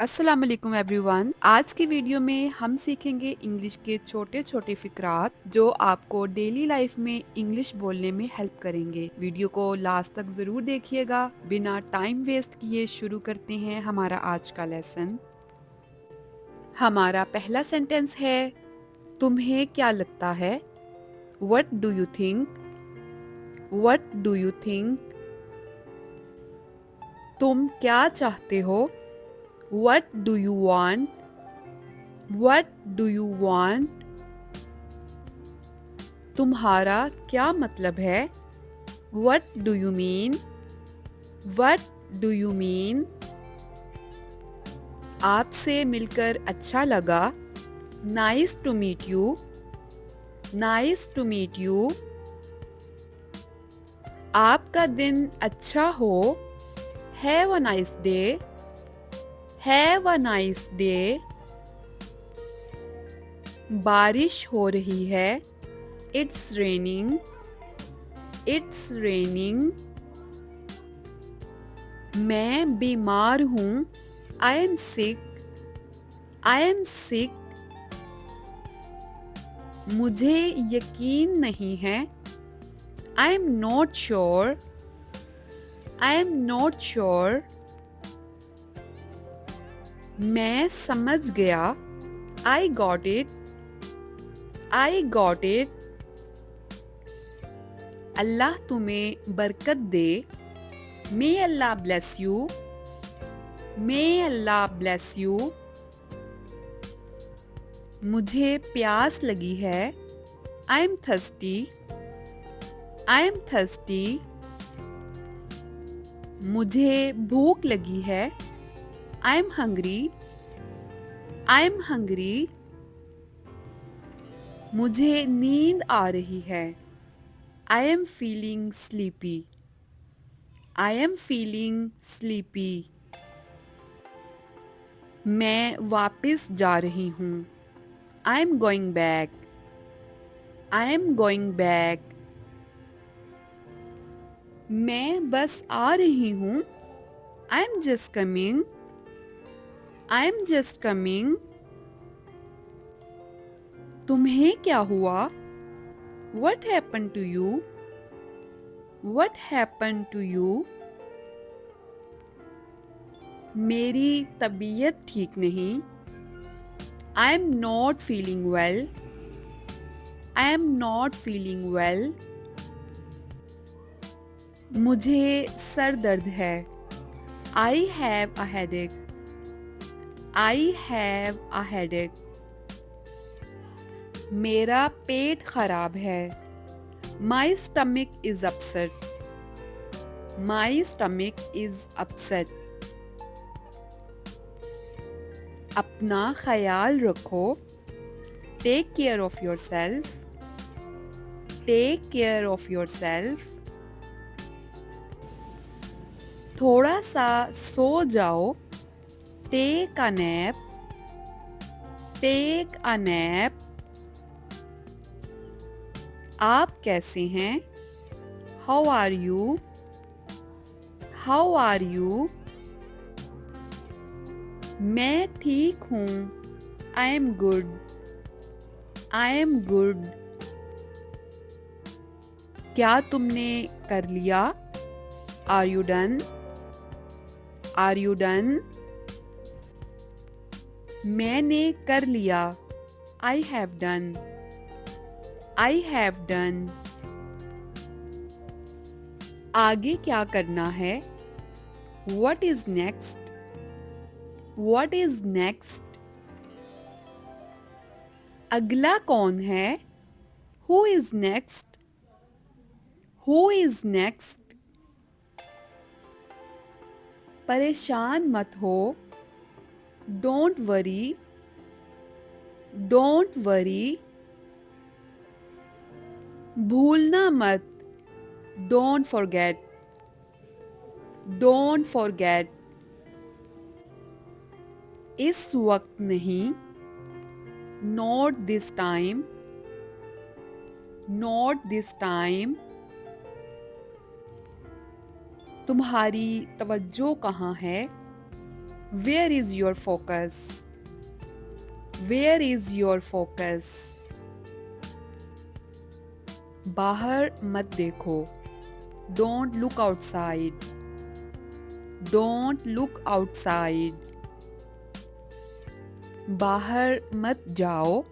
अस्सलाम वालेकुम एवरीवन। आज की वीडियो में हम सीखेंगे इंग्लिश के छोटे छोटे फिक्रात जो आपको डेली लाइफ में इंग्लिश बोलने में हेल्प करेंगे। वीडियो को लास्ट तक ज़रूर देखिएगा। बिना टाइम वेस्ट किए शुरू करते हैं हमारा आज का लेसन। हमारा पहला सेंटेंस है, तुम्हें क्या लगता है? What do you think? What do you think? तुम क्या चाहते हो? What do you want? What do you want? तुम्हारा क्या मतलब है? What do you mean? What do you mean? आपसे मिलकर अच्छा लगा। Nice to meet you. Nice to meet you. आपका दिन अच्छा हो। Have a nice day. Have a nice day. बारिश हो रही है। It's raining. It's raining. मैं बीमार हूँ। I am sick. I am sick. मुझे यकीन नहीं है। I am not sure. I am not sure. मैं समझ गया। I got it. I got it. अल्लाह तुम्हें बरकत दे। May Allah bless you. May Allah bless you. मुझे प्यास लगी है। I am thirsty. I am thirsty. मुझे भूख लगी है। I am hungry. I am hungry. मुझे नींद आ रही है। I am feeling sleepy. I am feeling sleepy. मैं वापस जा रही हूँ। I am going back. I am going back. मैं बस आ रही हूँ। I am just coming. I am just coming. तुम्हें क्या हुआ? What happened to you? What happened to you? मेरी तबीयत ठीक नहीं। I am not feeling well. I am not feeling well. मुझे सर दर्द है। I have a headache. I have a headache. मेरा पेट खराब है। My stomach is upset. My stomach is upset. अपना ख्याल रखो। Take care of yourself. Take care of yourself. थोड़ा सा सो जाओ। Take a nap. Take a nap. आप कैसे हैं? How are you? How are you? मैं ठीक हूँ। I am good. I am good. क्या तुमने कर लिया? Are you done? Are you done? मैंने कर लिया। I have done. I have done. आगे क्या करना है? What is next? What is next? अगला कौन है? Who is next? Who is next? परेशान मत हो। Don't worry. Don't worry. भूलना मत। Don't forget. Don't forget. इस वक्त नहीं। Not this time. Not this time. तुम्हारी तवज्जो कहाँ है? Where is your focus? Where is your focus? बाहर मत देखो. Don't look outside. Don't look outside. बाहर मत जाओ.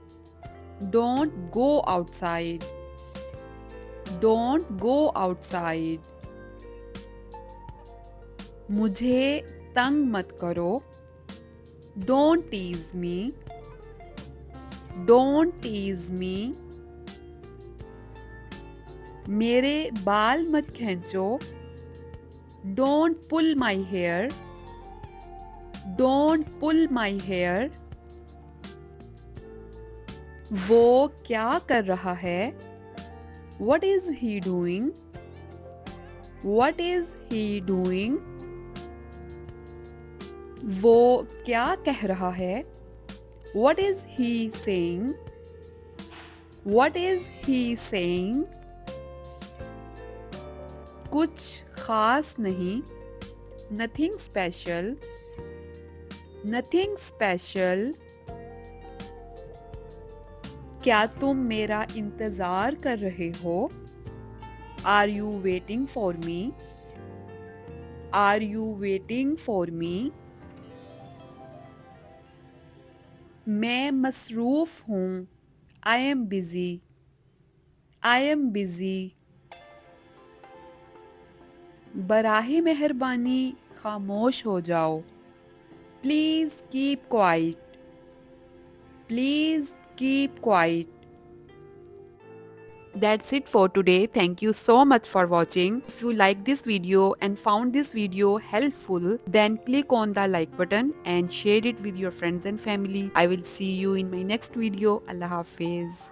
Don't go outside. Don't go outside. मुझे तंग मत करो. Don't tease me. Don't tease me. मेरे बाल मत खींचो. Don't pull my hair. Don't pull my hair. वो क्या कर रहा है? What is he doing? What is he doing? वो क्या कह रहा है? What is he saying? What is he saying? कुछ खास नहीं. Nothing special. Nothing special. क्या तुम मेरा इंतज़ार कर रहे हो? Are you waiting for me? Are you waiting for me? मैं मसरूफ़ हूँ. I am busy. I am busy. बराहे मेहरबानी खामोश हो जाओ. Please keep quiet. Please keep quiet. That's it for today. Thank you so much for watching. If you like this video and found this video helpful, then click on the like button and share it with your friends and family. I will see you in my next video. Allah Hafiz.